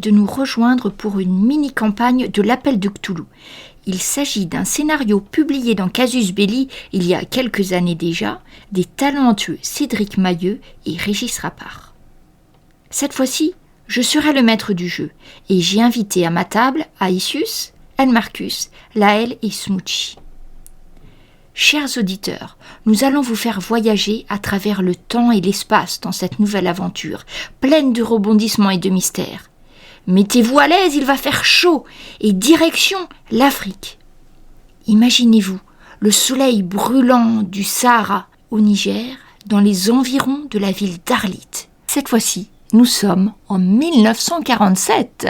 de nous rejoindre pour une mini-campagne de l'Appel de Cthulhu. Il s'agit d'un scénario publié dans Casus Belli il y a quelques années déjà, des talentueux Cédric Mailleux et Régis Rappard. Cette fois-ci, je serai le maître du jeu et j'ai invité à ma table Aïsius, Elmarcus, Laël et Smoochie. Chers auditeurs, nous allons vous faire voyager à travers le temps et l'espace dans cette nouvelle aventure, pleine de rebondissements et de mystères. Mettez-vous à l'aise, il va faire chaud, et direction l'Afrique. Imaginez-vous le soleil brûlant du Sahara au Niger, dans les environs de la ville d'Arlit. Cette fois-ci, nous sommes en 1947.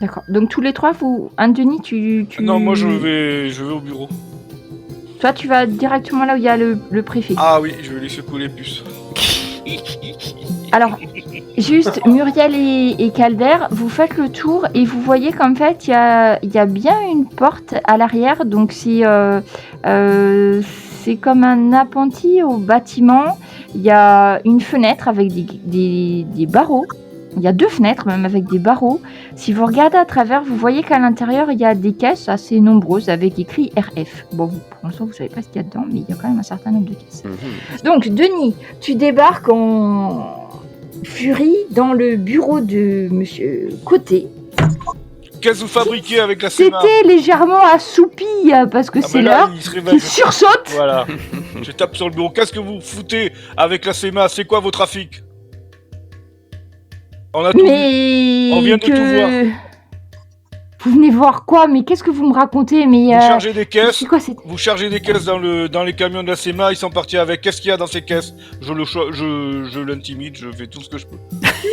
D'accord. Donc tous les trois, vous, Denis, tu... Non, moi je vais au bureau. Toi, tu vas directement là où il y a le préfet. Ah oui, je vais laisser couler puce. Alors, juste, Muriel et Calder, vous faites le tour et vous voyez qu'en fait, il y a bien une porte à l'arrière. Donc, c'est comme un appentis au bâtiment. Il y a une fenêtre avec des barreaux. Il y a 2 fenêtres même avec des barreaux. Si vous regardez à travers, vous voyez qu'à l'intérieur, il y a des caisses assez nombreuses avec écrit RF. Bon, pour l'instant, vous ne savez pas ce qu'il y a dedans, mais il y a quand même un certain nombre de caisses. Donc, Denis, tu débarques en furie dans le bureau de Monsieur Côté. Qu'est-ce que vous fabriquez avec la SEMA ? C'était légèrement assoupi parce que c'est l'heure. Il sursaute. Voilà. Je tape sur le bureau. Qu'est-ce que vous foutez avec la SEMA ? C'est quoi vos trafics ? On a tout vu. On vient de tout voir. Vous venez voir quoi ? Mais qu'est-ce que vous me racontez ? Mais vous chargez des caisses. Quoi, vous chargez des caisses dans les camions de la SEMA. Ils sont partis avec. Qu'est-ce qu'il y a dans ces caisses ? Je l'intimide. Je fais tout ce que je peux.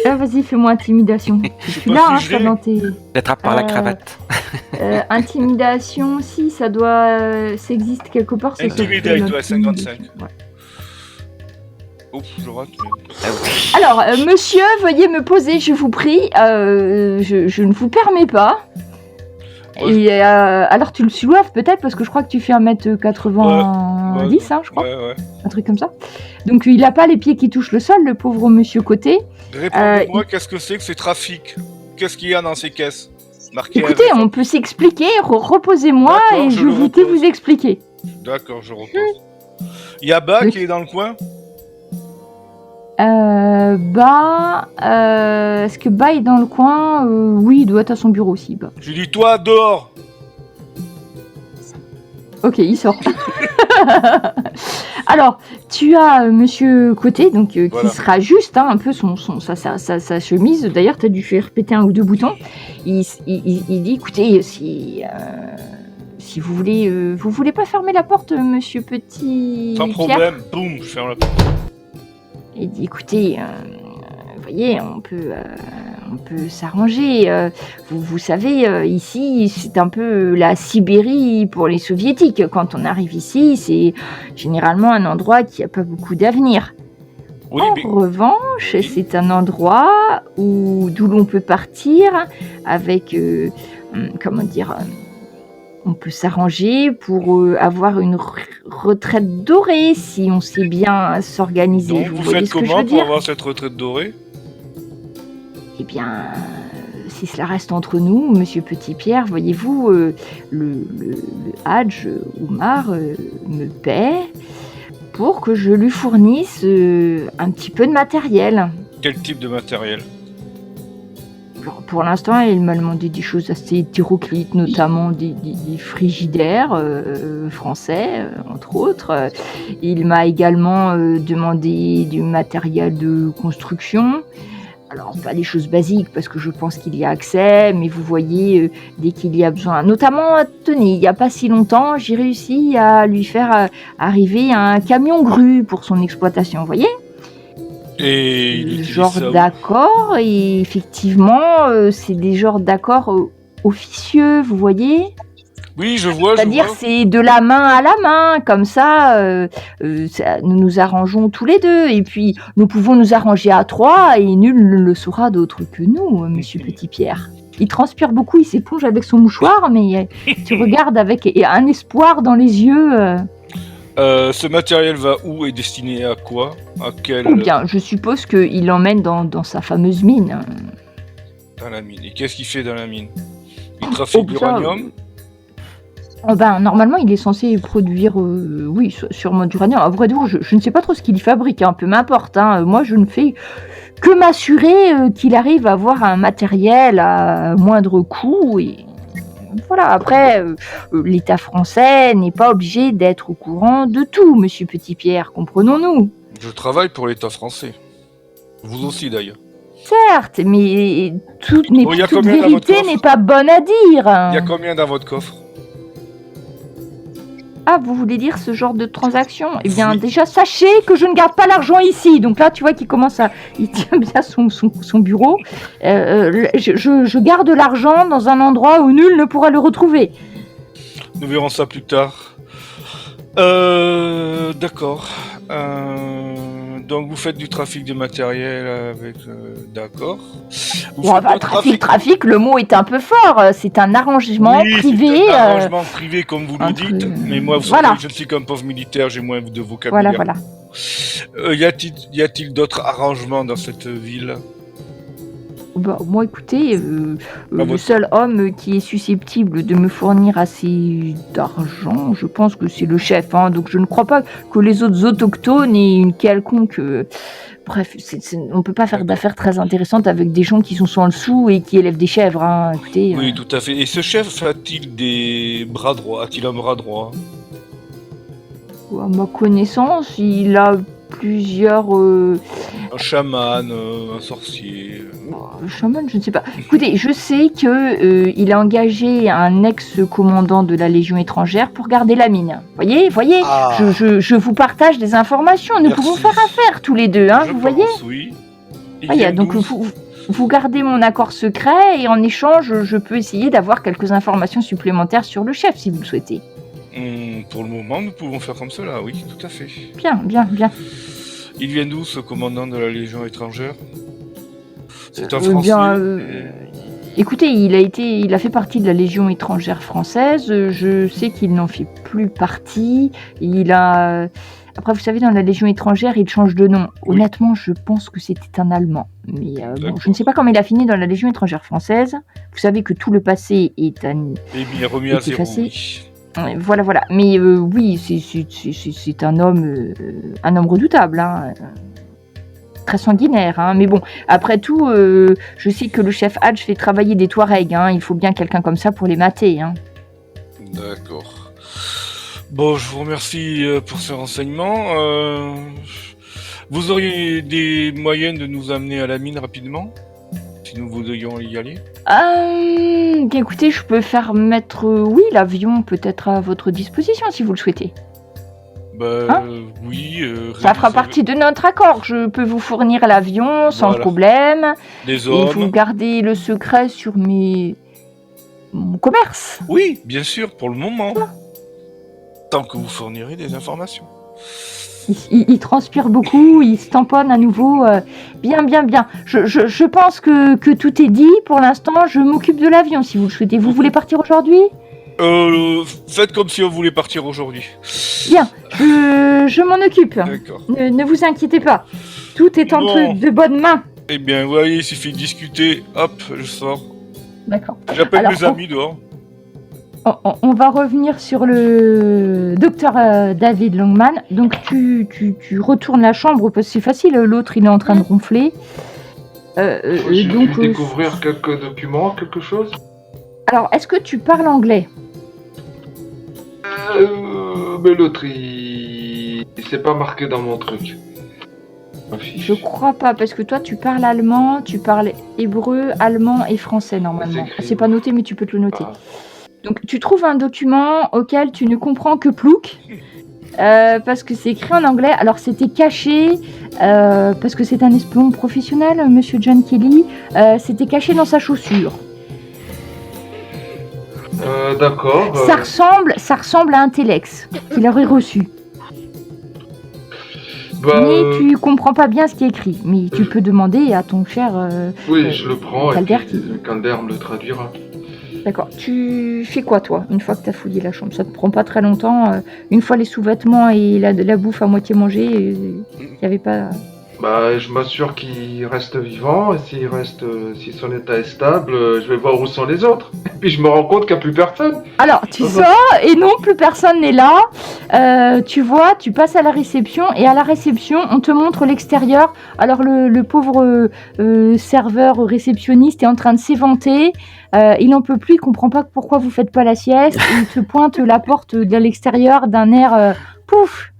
Vas-y, fais-moi intimidation. Je suis là, ça dans tes... T'attrapes par la cravate. Intimidation, si, ça doit... ça existe quelque part. Intimidate, ouais, 55. Ouais. Ouf, je rate. Alors, monsieur, veuillez me poser, je vous prie. Je ne vous permets pas. Ouais, et alors, tu le soulèves peut-être, parce que je crois que tu fais 1m90, ouais, je crois. Ouais. Un truc comme ça. Donc, il n'a pas les pieds qui touchent le sol, le pauvre monsieur Côté. Répondez-moi, qu'est-ce que c'est que ces trafics ? Qu'est-ce qu'il y a dans ces caisses ? Marqué écoutez, on peut s'expliquer. Reposez-moi et je vais vous expliquer. D'accord, je repose. Il y a Ba qui est dans le coin ? Est-ce que Ba est dans le coin ? Oui, il doit être à son bureau aussi. Ba. Je lui dis, toi, dehors. Ok, il sort. Alors, tu as Monsieur Côté, donc voilà, qui sera juste un peu sa chemise. D'ailleurs, tu as dû faire péter 1 ou 2 boutons. Il dit, écoutez, si vous voulez pas fermer la porte, Monsieur Petit. Sans problème. Boum, je ferme la porte. Il dit, écoutez, vous voyez, on peut s'arranger. Vous savez, ici, c'est un peu la Sibérie pour les soviétiques. Quand on arrive ici, c'est généralement un endroit qui n'a pas beaucoup d'avenir. Oui, en revanche, c'est un endroit d'où l'on peut partir avec, on peut s'arranger pour avoir une retraite dorée si on sait bien s'organiser. Donc, vous faites comment pour avoir cette retraite dorée ? Eh bien, si cela reste entre nous, Monsieur Petit-Pierre, voyez-vous, le Hadj Oumar me paie pour que je lui fournisse un petit peu de matériel. Quel type de matériel ? Alors, pour l'instant, il m'a demandé des choses assez hétéroclites, notamment des frigidaires français, entre autres. Il m'a également demandé du matériel de construction. Alors, pas des choses basiques, parce que je pense qu'il y a accès, mais vous voyez, dès qu'il y a besoin. Notamment, tenez, il n'y a pas si longtemps, j'ai réussi à lui faire arriver un camion grue pour son exploitation, vous voyez ? Et il genre d'accord, et effectivement, c'est des genres d'accords officieux, vous voyez ? Oui, je vois. C'est-à-dire, c'est de la main à la main, comme ça, nous nous arrangeons tous les deux, et puis nous pouvons nous arranger à 3, et nul ne le saura d'autre que nous, Monsieur Petit-Pierre. Il transpire beaucoup, il s'éponge avec son mouchoir, mais tu regardes avec un espoir dans les yeux. Ce matériel va où et destiné à quoi? À quel... Oh bien, je suppose qu'il l'emmène dans sa fameuse mine. Dans la mine. Et qu'est-ce qu'il fait dans la mine? Il Oh, trafique ça, d'uranium? ben, normalement, il est censé produire, oui, sûrement d'uranium. À vrai dire, je ne sais pas trop ce qu'il y fabrique, hein, peu m'importe. Hein. Moi, je ne fais que m'assurer qu'il arrive à avoir un matériel à moindre coût. Et voilà, après, l'État français n'est pas obligé d'être au courant de tout, monsieur Petit-Pierre, comprenons-nous. Je travaille pour l'État français. Vous aussi d'ailleurs. Certes, mais toute Bon, il y a toute combien dans votre vérité coffre? n'est pas bonne à dire. Il y a combien dans votre coffre? Ah, vous voulez dire ce genre de transaction? Eh bien, Oui. déjà, sachez que je ne garde pas l'argent ici. Donc là, tu vois qu'il commence à... Il tient bien son bureau. Je garde l'argent dans un endroit où nul ne pourra le retrouver. Nous verrons ça plus tard. D'accord. Donc vous faites du trafic de matériel avec... D'accord. Vous Bon, faites bah, d'autres trafic, le mot est un peu fort. C'est un arrangement Oui, privé. c'est un arrangement privé comme vous le entre- dites. Mais moi, vous Voilà. savez, je ne suis qu'un pauvre militaire, j'ai moins de vocabulaire. Voilà. Y a-t-il d'autres arrangements dans cette ville? Bah, moi, écoutez, le votre- seul homme qui est susceptible de me fournir assez d'argent, je pense que c'est le chef. Hein, donc, je ne crois pas que les autres autochtones aient une quelconque... Bref, on ne peut pas faire d'affaires très intéressantes avec des gens qui sont sans le sou et qui élèvent des chèvres. Hein, écoutez, Oui, tout à fait. Et ce chef a-t-il des bras droits? A-t-il un bras droit? à ma connaissance, il a plusieurs... Un chaman, un sorcier? chaman, je ne sais pas. Écoutez, je sais que il a engagé un ex-commandant de la Légion étrangère pour garder la mine. Voyez, Ah. je vous partage des informations. Nous Merci. pouvons faire affaire tous les deux, hein, Je vous pense, voyez. oui. Il Voyez, vient donc d'où? vous gardez mon accord secret et en échange, je peux essayer d'avoir quelques informations supplémentaires sur le chef si vous le souhaitez. Pour le moment, nous pouvons faire comme cela, oui, tout à fait. Bien. Il vient d'où, ce commandant de la Légion étrangère? C'est un Eh Français. bien, écoutez, il a fait partie de la Légion étrangère française. Je sais qu'il n'en fait plus partie. Après, vous savez, dans la Légion étrangère, il change de nom. Oui. Honnêtement, je pense que c'était un Allemand. Mais bon, D'accord. je ne sais pas comment il a fini dans la Légion étrangère française. Vous savez que tout le passé est Eh bien, remis à zéro, effacé. oui. Voilà. Mais oui, c'est un homme redoutable. Hein. Très sanguinaire, hein. Mais bon, après tout, je sais que le chef Hadj fait travailler des Touaregs, hein. Il faut bien quelqu'un comme ça pour les mater, hein. D'accord. Bon, je vous remercie pour ces renseignements. Vous auriez des moyens de nous amener à la mine rapidement? Si nous voudrions y aller? Bien écoutez, je peux faire mettre, oui, l'avion peut-être à votre disposition si vous le souhaitez. Bah, Hein? oui. Ça fera partie de notre accord. Je peux vous fournir l'avion sans Voilà. problème. Les Et vous hommes. gardez le secret sur mon commerce. Oui, bien sûr, pour le moment. Tant que vous fournirez des informations. Il transpire beaucoup, il se tamponne à nouveau. Bien. Je pense que tout est dit. Pour l'instant, je m'occupe de l'avion si vous le souhaitez. Vous voulez partir aujourd'hui? Faites comme si on voulait partir aujourd'hui. Bien, je m'en occupe. D'accord. Ne vous inquiétez pas. Tout est entre Bon. de bonnes mains. Eh bien, vous voyez, il suffit de discuter. Hop, je sors. D'accord. J'appelle Alors, mes amis dehors. On va revenir sur le docteur David Longman. Donc tu retournes la chambre parce que c'est facile. L'autre il est en train de ronfler. J'ai Donc, dû découvrir quelques documents, quelque chose. alors est-ce que tu parles anglais? Mais l'autre, il s'est pas marqué dans mon truc. Ma fiche. Je crois pas parce que toi tu parles allemand, tu parles hébreu, allemand et français normalement. C'est écrit. C'est pas noté mais tu peux te le noter. Ah. Donc tu trouves un document auquel tu ne comprends que plouc. Parce que c'est écrit en anglais. Alors c'était caché parce que c'est un espion professionnel, Monsieur John Kelly. C'était caché dans sa chaussure. D'accord. Ça ressemble à un Telex qu'il aurait reçu. Bah, Mais tu comprends pas bien ce qui est écrit. Mais tu peux demander à ton cher. oui, je le prends et Calder puis Calder me le traduira. D'accord. Tu fais quoi, toi, une fois que tu as fouillé la chambre? Ça te prend pas très longtemps. Une fois les sous-vêtements et la bouffe à moitié mangée, il n'y avait pas... Bah, je m'assure qu'il reste vivant, et si son état est stable, je vais voir où sont les autres. Et puis je me rends compte qu'il n'y a plus personne. Alors, tu sors et non, plus personne n'est là. Tu vois, tu passes à la réception et à la réception, on te montre l'extérieur. Alors, le pauvre serveur réceptionniste est en train de s'éventer. Il n'en peut plus, il comprend pas pourquoi vous faites pas la sieste. Et il te pointe la porte de l'extérieur d'un air pouf.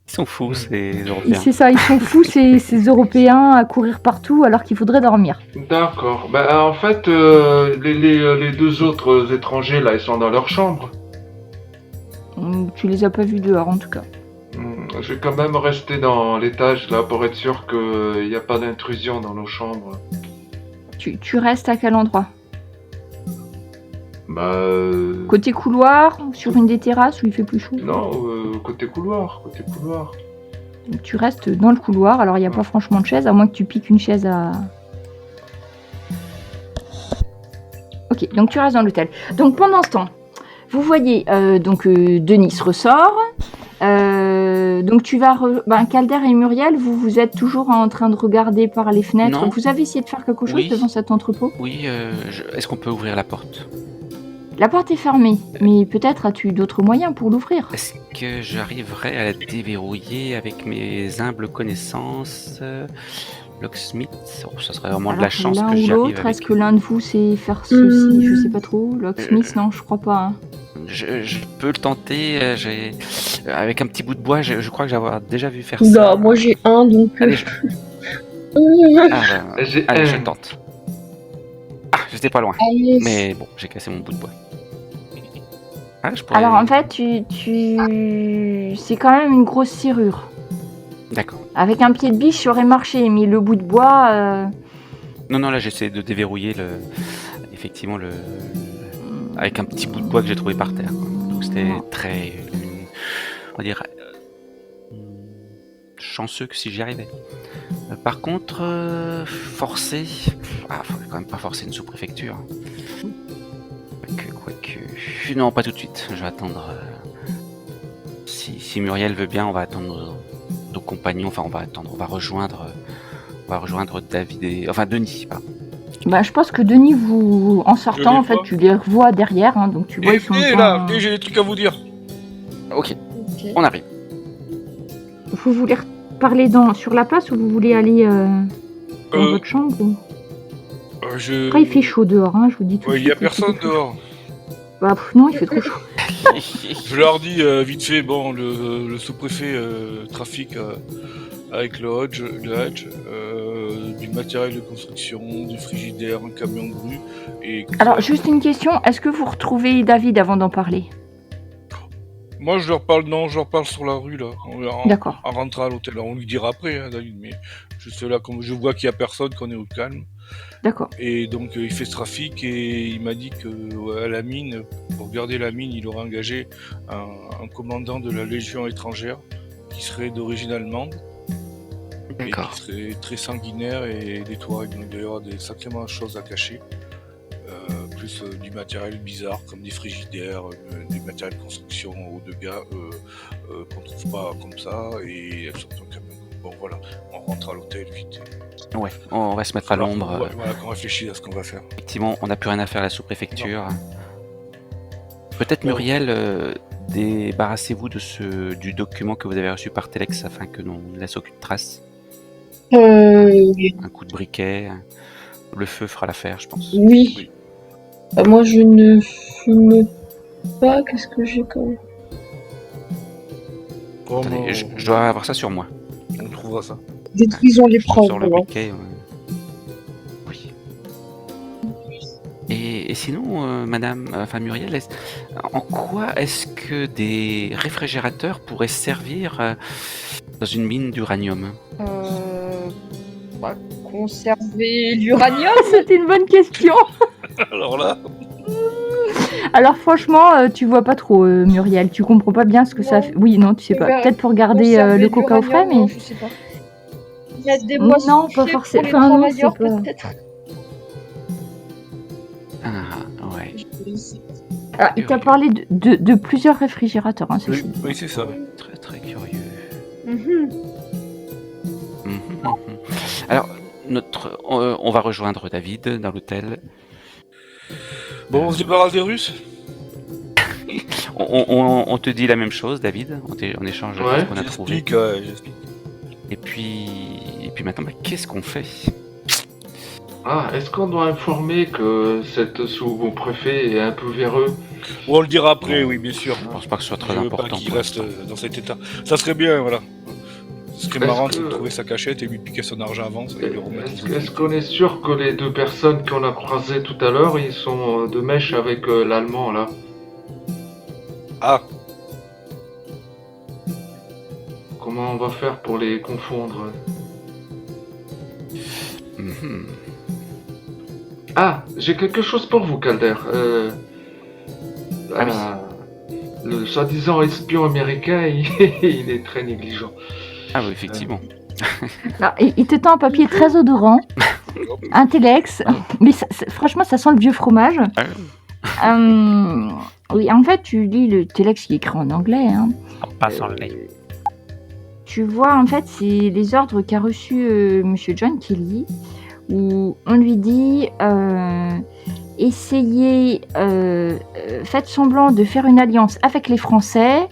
Ils sont fous, ces Et Européens. c'est ça, ils sont fous ces Européens à courir partout alors qu'il faudrait dormir. D'accord. Bah, en fait, les deux autres étrangers, là, ils sont dans leur chambre. Tu les as pas vus dehors en tout cas. Je vais quand même rester dans l'étage, là, pour être sûr qu'il n'y a pas d'intrusion dans nos chambres. Tu restes à quel endroit? Bah... Côté couloir, sur une des terrasses où il fait plus chaud? Non, côté couloir. Donc, tu restes dans le couloir, alors il n'y a pas franchement de chaise, à moins que tu piques une chaise à... Ok, donc tu restes dans l'hôtel. Donc pendant ce temps, vous voyez, Denis ressort. Donc tu vas... Calder et Muriel, vous êtes toujours en train de regarder par les fenêtres. Non. Vous avez essayé de faire quelque chose Oui. devant cet entrepôt? Oui, est-ce qu'on peut ouvrir la porte? La porte est fermée, mais peut-être as-tu d'autres moyens pour l'ouvrir? Est-ce que j'arriverai à la déverrouiller avec mes humbles connaissances Locksmith, ça serait vraiment de la chance l'un que ou j'y arrive l'autre, avec... est-ce que l'un de vous sait faire ceci? Je sais pas trop. Locksmith, non, je crois pas. Hein. Je peux le tenter, avec un petit bout de bois, je crois que j'avais déjà vu faire Oula, ça. moi j'ai un, donc... Allez, J'ai allez, un. je tente. Ah, j'étais pas loin, Allez, mais bon, j'ai cassé mon bout de bois. Ah, je pourrais... Alors en fait, c'est quand même une grosse serrure. D'accord. Avec un pied de biche, ça aurait marché, mais le bout de bois... Non, là j'essaie de déverrouiller effectivement avec un petit bout de bois que j'ai trouvé par terre, quoi. Donc c'était très, on va dire, chanceux que si j'y arrivais. Par contre, forcer, faudrait quand même pas forcer une sous-préfecture. Quoique, non, pas tout de suite. Je vais attendre. Si Muriel veut bien, on va attendre nos compagnons. Enfin, on va rejoindre David et Denis. Pardon. je pense que Denis, en sortant, en fait, tu les revois derrière, hein, donc tu vois, ils sont... J'ai des trucs à vous dire. Ok, on arrive. Vous voulez parler sur la place ou vous voulez aller dans votre chambre ou... Après, il fait chaud dehors, hein, je vous dis tout de suite. Il y a personne dehors. Non, il fait trop chaud. Je leur dis vite fait, le sous-préfet trafique avec le Hodge, du matériel de construction, du frigidaire, un camion de grue. Alors, juste une question, est-ce que vous retrouvez David avant d'en parler? Moi, je leur parle sur la rue, là. D'accord. En rentrant à l'hôtel. On lui dira après, hein, David, mais juste là, comme je vois qu'il n'y a personne, qu'on est au calme. D'accord. Et donc, il fait ce trafic et il m'a dit que à la mine, pour garder la mine, il aurait engagé un commandant de la Légion étrangère qui serait d'origine allemande. D'accord. Et qui serait très sanguinaire et des Touaregs. Donc, il y aura sacrément de choses à cacher. Plus du matériel bizarre comme des frigidaires, du matériel de construction haut de gamme qu'on trouve pas comme ça et surtout un camion. Bon voilà, on rentre à l'hôtel vite. Ouais, on va se mettre à l'ombre. Voilà, qu'on réfléchit à ce qu'on va faire. Effectivement, on n'a plus rien à faire à la sous-préfecture. Peut-être Muriel, débarrassez-vous du document que vous avez reçu par Telex afin que l'on ne laisse aucune trace. Un coup de briquet, le feu fera l'affaire, je pense. Oui. Moi je ne fume pas, qu'est-ce que j'ai comme... Attendez, je dois avoir ça sur moi. On trouvera ça. Détruisons les preuves. Sur le briquet, oui. Et sinon, Muriel, en quoi est-ce que des réfrigérateurs pourraient servir dans une mine d'uranium? Conserver l'uranium. C'était une bonne question. Alors là, Alors franchement, tu vois pas trop, Muriel. Tu comprends pas bien ce que ça fait. Oui, non, tu sais pas. Peut-être pour garder le coca au frais, mais... Je sais pas. Il y a des boissons Non, pas chaudes forcément. pour les Enfin, non, travailleurs, c'est pas... peut-être. Ah, ouais. Ah, il t'a parlé de plusieurs réfrigérateurs, hein, Oui, ceci. oui, c'est ça. Très très curieux. Mhm. Mhm. Alors, on va rejoindre David dans l'hôtel. Bon, on se débarrasse des Russes? On te dit la même chose, David. On échange Ouais, ce qu'on a trouvé. J'explique. Et puis maintenant, qu'est-ce qu'on fait? Ah, est-ce qu'on doit informer que cette sous-préfet est un peu véreux? Bon, on le dira après, oui, bien sûr. Je pense pas que ce soit très Je veux pas important. qu'il pour reste l'instant. dans cet état. Ça serait bien, voilà. Ce serait Est-ce marrant que- de trouver sa cachette et lui piquer son argent avant et le remettre. Est-ce qu'on est sûr que les deux personnes qu'on a croisées tout à l'heure, ils sont de mèche avec l'allemand là? Ah, Comment on va faire pour les confondre? Mhm. Ah, j'ai quelque chose pour vous, Calder. Ah oui. Le soi-disant espion américain, il est très négligent. Ah oui, effectivement. Alors, il te tend un papier très odorant, un téléx, mais franchement, ça sent le vieux fromage. Ah. Oui, en fait, tu lis le téléx qui est écrit en anglais. Hein. Pas sans le lait. Tu vois, en fait, c'est les ordres qu'a reçus Monsieur John Kelly, où on lui dit essayez, faites semblant de faire une alliance avec les Français,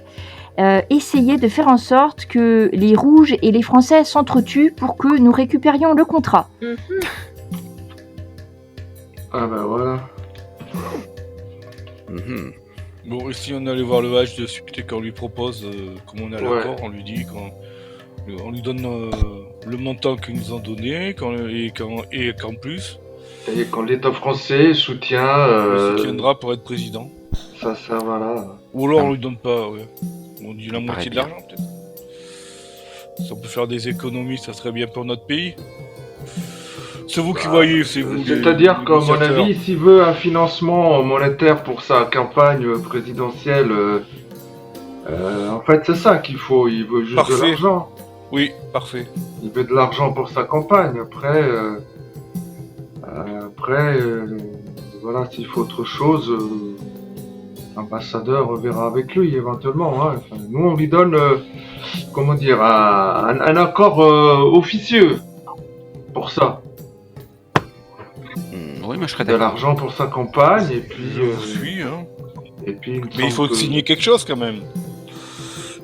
essayez de faire en sorte que les Rouges et les Français s'entretuent pour que nous récupérions le contrat. Mhm. Ah bah voilà. Mhm. bon, et si on allait voir le H de suite et qu'on lui propose, comme on a Ouais. l'accord, on lui dit on lui donne le montant qu'ils nous ont donné et qu'en plus, Et quand l'État français soutient, il soutiendra pour être président. ça voilà. Ou alors on lui donne pas, ouais. On dit la moitié de bien. l'argent peut-être. Si on peut faire des économies, ça serait bien pour notre pays. C'est vous qui voyez, c'est vous. C'est-à-dire les qu'à mon négociateurs. avis, s'il veut un financement monétaire pour sa campagne présidentielle, en fait c'est ça qu'il faut. Il veut juste de Parfait. l'argent. Oui, parfait. Il veut de l'argent pour sa campagne. Après, voilà, s'il faut autre chose, l'ambassadeur verra avec lui éventuellement. Hein. Enfin, nous, on lui donne, comment dire, un accord officieux pour ça. Oui, moi je serais De d'accord. l'argent pour sa campagne et puis. Je vous suis, hein. Et puis, il me Mais il faut semble que- signer quelque chose quand même.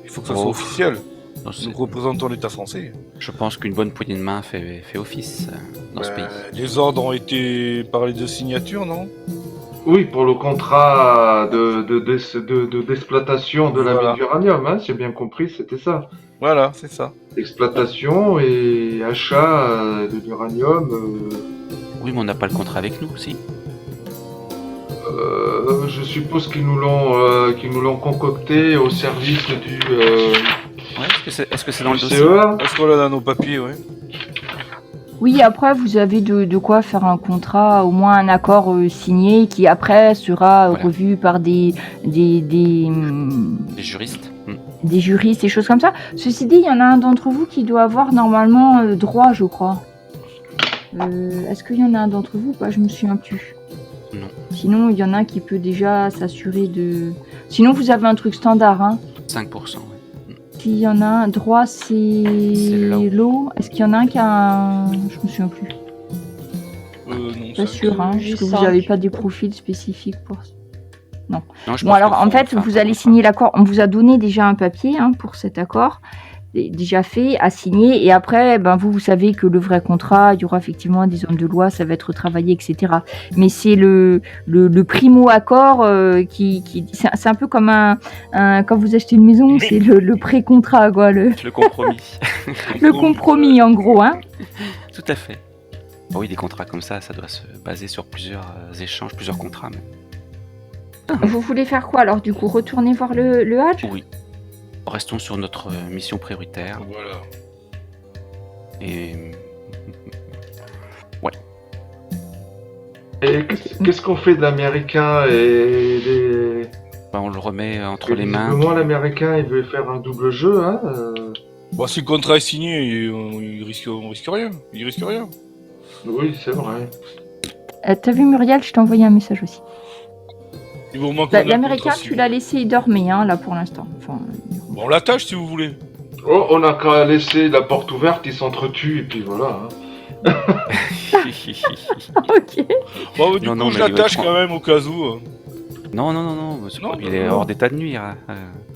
Il faut que ça soit Oh. officiel. Non, c'est- Nous représentons l'État français. Je pense qu'une bonne poignée de main fait office dans ce pays. Les ordres ont été parlé de signature, non? Oui, pour le contrat d'exploitation de la Voilà. mine d'uranium, hein, j'ai bien compris, c'était ça. Voilà, c'est ça. Exploitation et achat de l'uranium. Oui, mais on n'a pas le contrat avec nous, si. Je suppose qu'ils nous l'ont concocté au service du Ouais, est-ce que c'est dans le dossier? CEA. Est-ce qu'on l'a dans nos papiers, ouais? Oui, après, vous avez de quoi faire un contrat, au moins un accord signé, qui après sera Voilà. revu par des Des juristes. des juristes et choses comme ça. Ceci dit, il y en a un d'entre vous qui doit avoir normalement droit, je crois. Est-ce qu'il y en a un d'entre vous ou pas? Je me souviens plus. Non. Sinon, il y en a un qui peut déjà s'assurer de... Sinon, vous avez un truc standard, hein. 5%, ouais. S'il y en a un, droit, c'est l'eau. l'eau. Est-ce qu'il y en a un qui a un... Je me souviens plus. Non, Pas sûr, hein, parce que vous n'avez pas des profils spécifiques pour ça. Non, je Bon, pense alors, qu'il en faut fait, faire vous un allez contrat. signer l'accord. On vous a donné déjà un papier pour cet accord, déjà fait, à signer. Et après, vous savez que le vrai contrat, il y aura effectivement des zones de loi, ça va être travaillé, etc. Mais c'est le primo-accord c'est un peu comme quand vous achetez une maison, c'est le pré-contrat, quoi, le Le compromis. compromis, en gros, hein. Tout à fait. Oui, des contrats comme ça doit se baser sur plusieurs échanges, plusieurs contrats. Même. Vous voulez faire quoi, alors, du coup? Retourner voir le Hadj? Oui. Restons sur notre mission prioritaire. Voilà. Et Et qu'est-ce qu'on fait de l'américain et des. on le remet entre les mains. Visiblement, l'américain, il veut faire un double jeu, hein. Bon, si le contrat est signé, on risque rien. Il risque rien. Oui, c'est vrai. T'as vu, Muriel? Je t'ai envoyé un message aussi. Du moment qu'on a le L'américain, contrat tu civil. l'as laissé, il dormait, hein, là, pour l'instant. Enfin, Bon, on l'attache si vous voulez. Oh, on a qu'à laisser la porte ouverte, ils s'entretuent, et puis voilà. Hein. ok. Bon, du Non, coup, non, je mais il va l'attache être- quand même au cas où. Non, monsieur Non, Crabbe, il est non. hors d'état de nuire.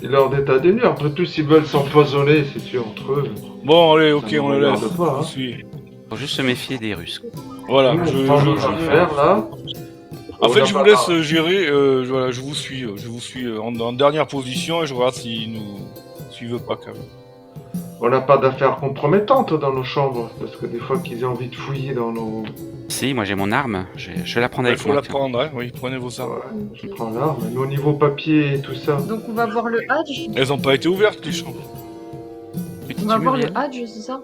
Il est hors d'état de nuire. Après tout, s'ils veulent s'empoisonner, c'est sûr, entre eux. Bon, allez, ok, Ça on ne le regarde laisse. pas, hein. Je suis. Faut juste se méfier des Russes. Voilà, Nous, je, on prend je- nos je- affaires, là. En On fait, a je pas- vous laisse gérer. Voilà, je vous suis en dernière position et je regarde s'ils veulent pas quand même. On n'a pas d'affaires compromettantes dans nos chambres, parce que des fois qu'ils aient envie de fouiller dans nos... Si, moi j'ai mon arme, je vais la prendre Il avec faut moi. la tiens. prendre, hein. Oui, prenez vos armes. Ouais, je prends l'arme. Mais au niveau papier et tout ça... Donc on va voir le Hadj. Elles n'ont pas été ouvertes, les chambres. Petit On va voir le Muriel, Hadj, c'est ça?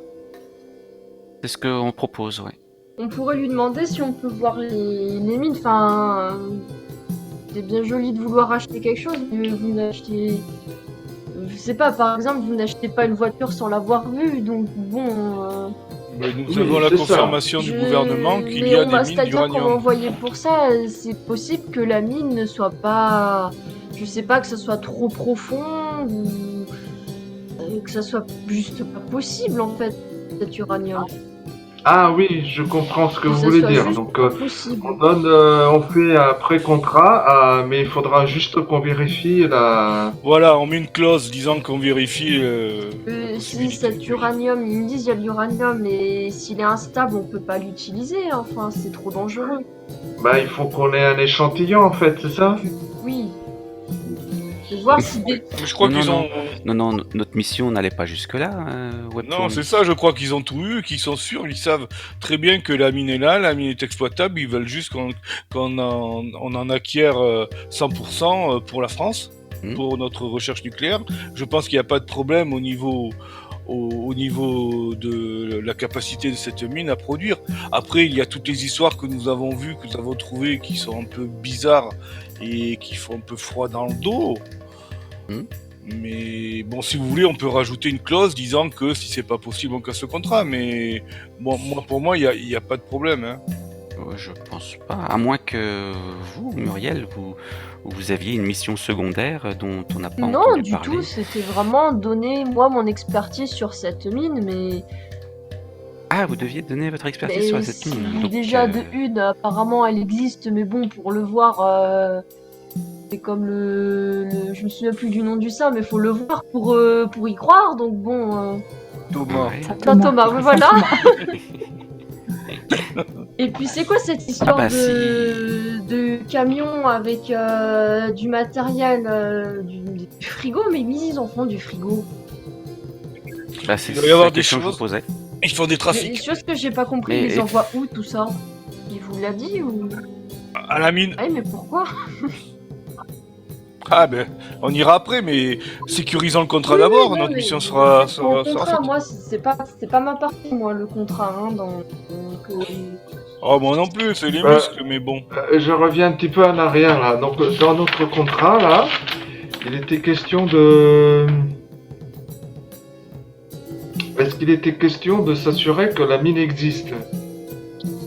c'est ce qu'on propose, ouais. On pourrait lui demander si on peut voir les mines. Enfin, c'est bien joli de vouloir acheter quelque chose, mais vous n'achetez... Je sais pas, par exemple, vous n'achetez pas une voiture sans l'avoir vue, donc bon... Mais nous Oui, avons la c'est ça. confirmation du gouvernement qu'il y a des mines C'est-à-dire qu'on va d'uranium. envoyer pour ça, c'est possible que la mine ne soit pas... Je sais pas, que ça soit trop profond, ou... que ça soit juste pas possible, en fait, cet uranium. Ah oui, je comprends ce que Que vous ça voulez soit dire. juste Donc, pas possible. on fait un pré-contrat, mais il faudra juste qu'on vérifie la... Voilà, on met une clause disant qu'on vérifie. la Si possibilité. cet uranium, ils me disent il y a de l'uranium, et s'il est instable, on peut pas l'utiliser, enfin, c'est trop dangereux. Bah, il faut qu'on ait un échantillon, en fait, c'est ça? Oui. De voir si des... Mais je crois Non, qu'ils non, ont. Non, notre mission n'allait pas jusque-là, Webtoon. Non, c'est ça, je crois qu'ils ont tout eu, qu'ils sont sûrs, ils savent très bien que la mine est là, la mine est exploitable, ils veulent juste qu'on en acquiert 100% pour la France, pour notre recherche nucléaire. Je pense qu'il n'y a pas de problème au niveau de la capacité de cette mine à produire. Après, il y a toutes les histoires que nous avons vues, que nous avons trouvées, qui sont un peu bizarres et qui font un peu froid dans le dos. Mais bon, si vous voulez, on peut rajouter une clause disant que si c'est pas possible, on casse le contrat. Mais bon, pour moi, il y a pas de problème. Hein. Je pense pas, à moins que vous, Muriel, vous aviez une mission secondaire dont on n'a pas Non, entendu du parler. tout, c'était vraiment donner, moi, mon expertise sur cette mine, mais... Ah, vous deviez donner votre expertise sur cette mine. Donc, déjà, de une, apparemment, elle existe, mais bon, pour le voir... C'est comme je me souviens plus du nom du saint, mais faut le voir pour y croire, donc bon... Thomas. ouais. Thomas, voilà. Et puis c'est quoi cette histoire de camion avec du matériel, du frigo? Mais ils en font du frigo. Bah, c'est Il doit y avoir la des question que je choses. vous posais. Ils font des Des trafics choses que j'ai pas compris, Et- ils les envoient où tout ça? Il vous l'a dit ou... à la mine. Ah oui, mais pourquoi? Ah ben, on ira après, mais sécurisons le contrat Oui, d'abord. oui, Notre mais mission sera le contrat, faite. moi, c'est pas ma partie, moi, le contrat, hein, donc... Oh, moi non plus, c'est les Bah, muscles, mais bon. Je reviens un petit peu en arrière, là. Donc, dans notre contrat, là, il était question de... Est-ce qu'il était question de s'assurer que la mine existe?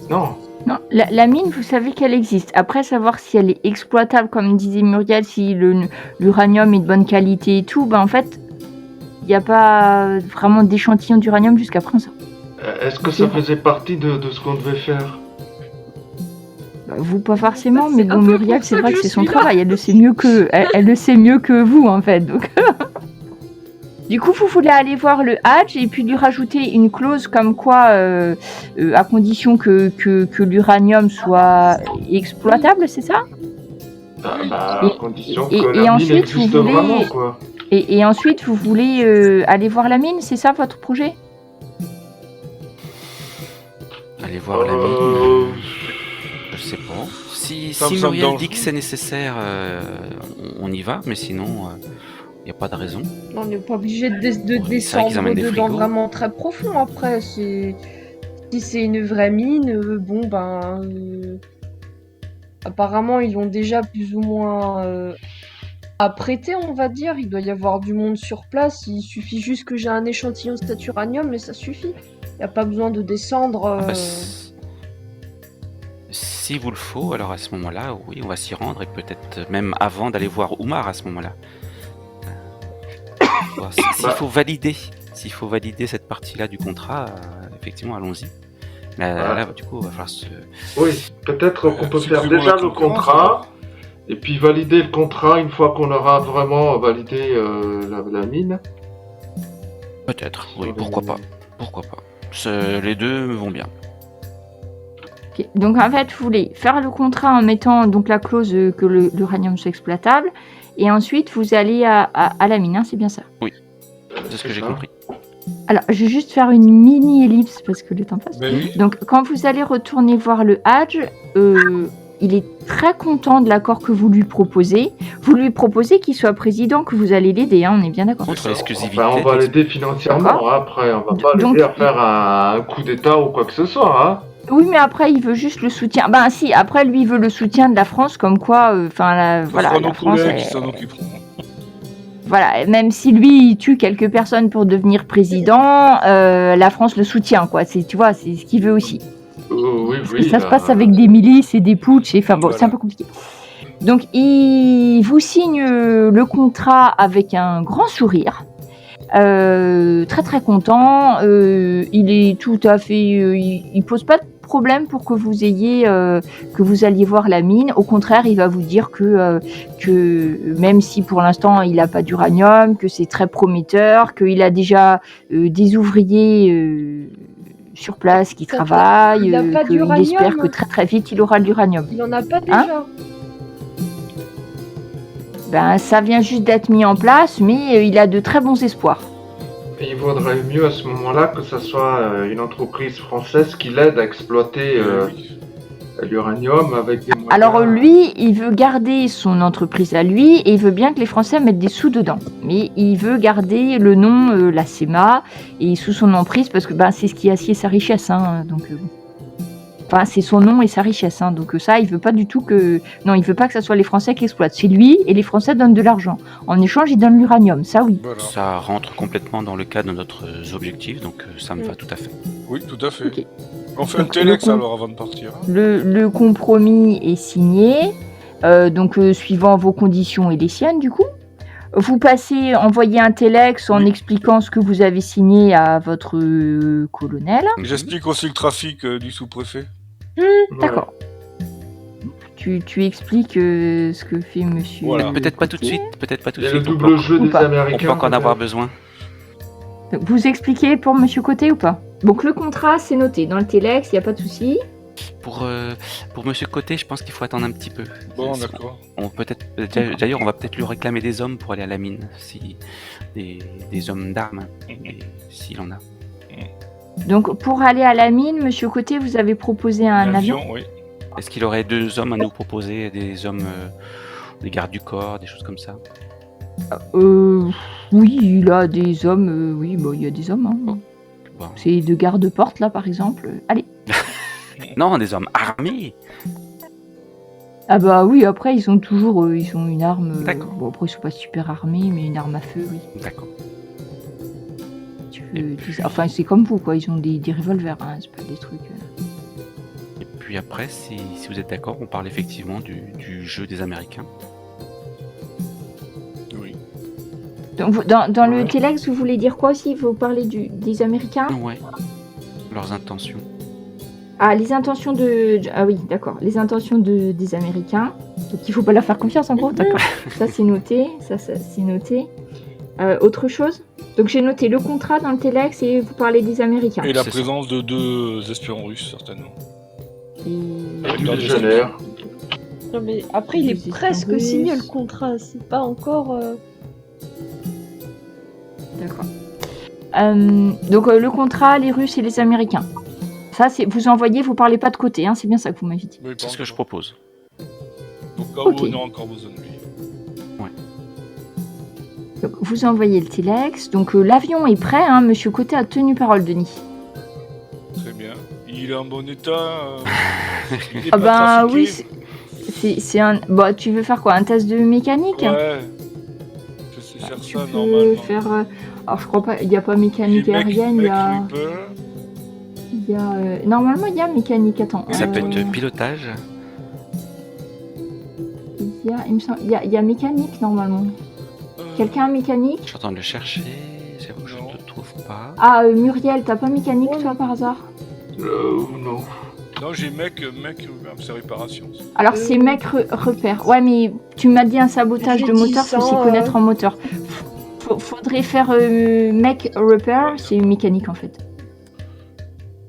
Non. Non, la mine, vous savez qu'elle existe. Après, savoir si elle est exploitable, comme disait Muriel, si l'uranium est de bonne qualité et tout, ben en fait, il n'y a pas vraiment d'échantillon d'uranium jusqu'à présent. Est-ce que ça faisait partie de ce qu'on devait faire? Bah, vous, pas forcément, C'est mais un bon, peu Muriel, pour c'est ça vrai que que je c'est son suis là. travail. Elle le sait mieux elle le sait mieux que vous, en fait. Donc... Du coup, vous voulez aller voir le Hadj et puis lui rajouter une clause comme quoi, à condition que l'uranium soit exploitable, c'est ça? À Et- condition et- que et la ensuite, mine existe vous voulez- vraiment, quoi. Et ensuite, vous voulez aller voir la mine, c'est ça votre projet? Allez voir la mine. Je sais pas. Si Ça me semble Muriel dangereux. dit que c'est nécessaire, on y va, mais sinon, il n'y a pas de raison. On n'est pas obligé de C'est vrai qu'ils descendre amènent des dedans frigos. vraiment très profond après. Si c'est une vraie mine, bon ben. Apparemment, ils l'ont déjà plus ou moins apprêté, on va dire. Il doit y avoir du monde sur place. Il suffit juste que j'ai un échantillon de cet uranium, mais ça suffit. Il n'y a pas besoin de descendre. Ah bah, S'il vous le faut, alors à ce moment-là, oui, on va s'y rendre et peut-être même avant d'aller voir Oumar à ce moment-là. S'il faut valider cette partie-là du contrat, effectivement, allons-y. Là, du coup, il va falloir se... Oui, peut-être qu'on peut faire supprimons déjà la le concurrence, contrat, alors. et puis valider le contrat une fois qu'on aura vraiment validé la mine. Peut-être, oui, pourquoi pas. Les deux me vont bien. Ok. Donc en fait, vous voulez faire le contrat en mettant donc la clause que l'uranium soit exploitable, et ensuite vous allez à la mine, hein, c'est bien ça. C'est ce que j'ai compris. Alors, je vais juste faire une mini ellipse parce que le temps passe. Ben oui. Donc, quand vous allez retourner voir le Hadj, il est très content de l'accord que vous lui proposez. Vous lui proposez qu'il soit président, que vous allez l'aider, hein, on est bien d'accord. Contre l'exclusivité. Enfin, on va l'aider financièrement, hein, après, on va pas Donc, l'aider à faire un coup d'état ou quoi que ce soit. Hein. Oui, mais après, il veut juste le soutien. Ben si, après, lui, il veut le soutien de la France, comme quoi, voilà, Ce sera nos la France... collègues qui s'en occuperont. Voilà, même si lui, il tue quelques personnes pour devenir président, la France le soutient, quoi. Tu vois, c'est ce qu'il veut aussi. Oui, Parce que ça se passe avec des milices et des putschs, enfin bon, Voilà. c'est un peu compliqué. Donc, il vous signe le contrat avec un grand sourire, très très content. Il est tout à fait, il pose pas de problème pour que vous ayez, que vous alliez voir la mine. Au contraire, il va vous dire que même si pour l'instant il n'a pas d'uranium, que c'est très prometteur, qu'il a déjà des ouvriers sur place qui travaillent, il a pas qu'il d'uranium. espère que très très vite il aura de l'uranium. Il en a pas déjà. Ben, ça vient juste d'être mis en place, mais il a de très bons espoirs. Et il vaudrait mieux à ce moment-là que ça soit une entreprise française qui l'aide à exploiter Oui. l'uranium avec des moyens... Alors lui, il veut garder son entreprise à lui et il veut bien que les Français mettent des sous dedans. Mais il veut garder le nom, la CEMA, et sous son emprise parce que ben, c'est ce qui assied sa richesse. Hein, donc, enfin, c'est son nom et sa richesse. Hein, donc ça, il veut pas du tout que... Non, il veut pas que ça soit les Français qui exploitent. C'est lui et les Français donnent de l'argent. En échange, ils donnent l'uranium. Ça, oui. Voilà. Ça rentre complètement dans le cadre de notre objectif, donc ça me va tout à fait. Oui, tout à fait. Ok. On fait un Donc, téléx le alors avant de partir. Le compromis est signé. Donc, suivant vos conditions et les siennes, du coup. Vous envoyez un téléx en Oui. expliquant ce que vous avez signé à votre colonel. J'explique aussi le trafic du sous-préfet. Ouais. D'accord. Tu expliques ce que fait monsieur... Voilà. Peut-être pas tout de Coutier. suite, peut-être pas tout Il y de a le suite. double jeu Ou des pas. On Américains. peut encore en avoir peut-être. besoin. Donc, vous expliquez pour monsieur Côté ou pas? Donc le contrat, c'est noté dans le téléx, il n'y a pas de souci. Pour Monsieur Côté, je pense qu'il faut attendre un petit peu. Bon, C'est- d'accord. D'ailleurs, on va peut-être lui réclamer des hommes pour aller à la mine, si des hommes d'armes, s'il en a. Donc pour aller à la mine, monsieur Côté, vous avez proposé un avion. Oui. Est-ce qu'il aurait 2 hommes à nous proposer, des hommes, des gardes du corps, des choses comme ça? Oui, il a des hommes. Oui, bon, il y a des hommes. Hein. Bon. C'est de garde-porte là, par exemple. Allez. Non, des hommes armés. Ah bah oui, après ils ont toujours, ils ont une arme. D'accord. Bon après ils sont pas super armés, mais une arme à feu, oui. D'accord. Enfin c'est comme vous quoi, ils ont des revolvers, hein, c'est pas des trucs. Et puis après, si vous êtes d'accord, on parle effectivement du jeu des Américains. Oui. Donc dans le Ouais. téléx, vous voulez dire quoi aussi? Vous parlez des Américains? Ouais. Leurs intentions. Ah, les intentions Ah oui, d'accord. Les intentions des Américains. Donc il faut pas leur faire confiance en gros, d'accord. Ça c'est noté, ça c'est noté. Autre chose? Donc j'ai noté le contrat dans le téléx et vous parlez des Américains. Et la C'est ça. présence de 2 espions russes, certainement. Et- Avec Du leur légionnaire. Non, mais après, il Les est presque Russes. signé le contrat. C'est pas encore. D'accord. Donc le contrat, les Russes et les Américains. Ça, c'est vous envoyez, vous parlez pas de côté, hein, c'est bien ça que vous m'avez dit. Oui, C'est ce que je propose. Au cas Ok. où on a encore besoin de lui. Donc, vous envoyez le téléx. Donc l'avion est prêt, hein, monsieur Côté a tenu parole, Denis. Très bien. Il est en bon état. Il est Ah pas bah trafiqué. oui, c'est un. Bon, tu veux faire quoi? Un test de mécanique? Ouais. Je sais faire Tu ça peux normalement. faire. Alors je crois pas, il n'y a pas mécanique Puis, mec, aérienne, il y a. Sniper. Il y a, normalement, il y a mécanique. Attends. Ça peut être pilotage. Il me semble, il y a mécanique, normalement. Quelqu'un a mécanique? Je suis en train de le chercher. J'avoue, je Non. ne le trouve pas. Ah, Muriel, t'as pas mécanique, toi, par hasard? Non. Non, j'ai mec, c'est réparation. ça. Alors, c'est mec repère. Ouais, mais tu m'as dit un sabotage J'ai de moteur, faut 10 s'y ans, connaître en moteur. Faudrait faire mec repair, c'est mécanique en fait.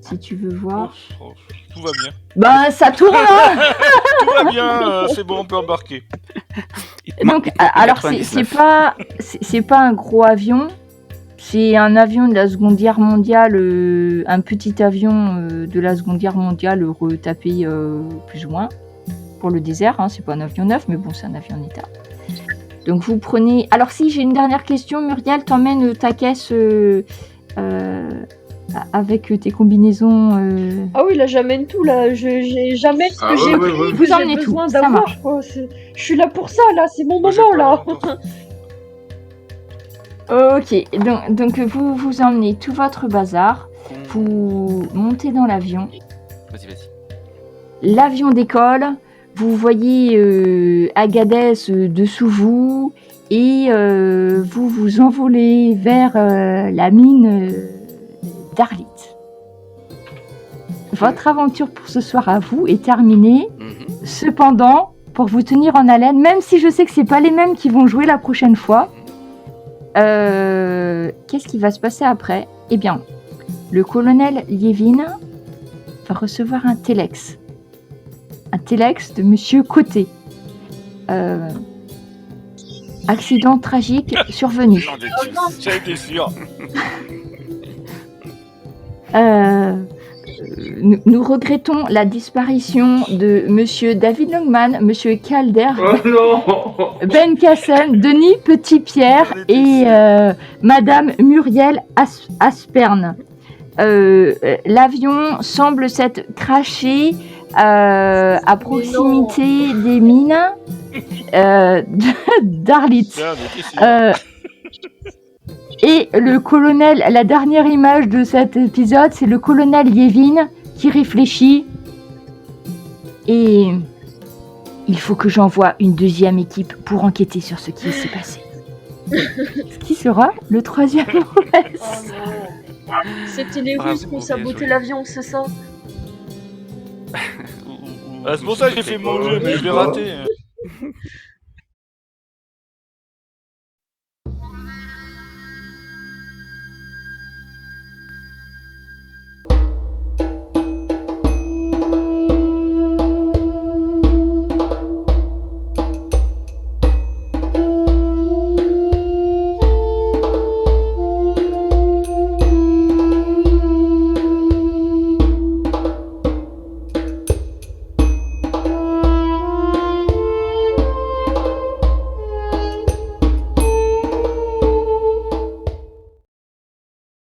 Si tu veux voir. Oh, tout va bien. Bah, ça tourne, hein. Tout va bien, c'est bon, on peut embarquer. Donc, alors, c'est pas un gros avion. C'est un avion de la Seconde Guerre mondiale, un petit avion de la Seconde Guerre mondiale retapé plus ou moins pour le désert. Hein, c'est pas un avion neuf, mais bon, c'est un avion en état. Donc vous prenez. Alors si j'ai une dernière question, Muriel, t'emmènes ta caisse avec tes combinaisons. Ah oui, là j'amène tout, là. J'ai jamais ce que Ah j'ai ouais, ouais, ouais. Vous j'ai emmenez besoin tout, ça d'avoir. marche. Quoi. Je suis là pour ça, là. C'est mon Moi, j'ai moment, pas là. longtemps. Ok, donc vous emmenez tout votre bazar, vous montez dans l'avion, Vas-y. l'avion décolle, vous voyez Agadez dessous vous et vous vous envolez vers la mine d'Arlit. Votre aventure pour ce soir à vous est terminée. Mhm. Cependant, pour vous tenir en haleine, même si je sais que c'est pas les mêmes qui vont jouer la prochaine fois, qu'est-ce qui va se passer après? Eh bien, le colonel Lievin va recevoir un téléx. Un téléx de Monsieur Côté. Accident tragique survenu. J'en étais sûr. Nous regrettons la disparition de Monsieur David Longman, Monsieur Calder, Oh non. Ben Cassen, Denis Petit-Pierre et Madame Muriel Asperne. L'avion semble s'être crashé à proximité des mines d'Arlit. J'en étais sûr. Et le colonel, la dernière image de cet épisode, c'est le colonel Yevin qui réfléchit. Et il faut que j'envoie une deuxième équipe pour enquêter sur ce qui s'est passé. Ce qui sera le troisième promesse. C'était les Bravo, Russes qui ont bien saboté joué. l'avion, c'est ça? Ah, c'est pour ça que j'ai fait mon jeu, mais je l'ai raté.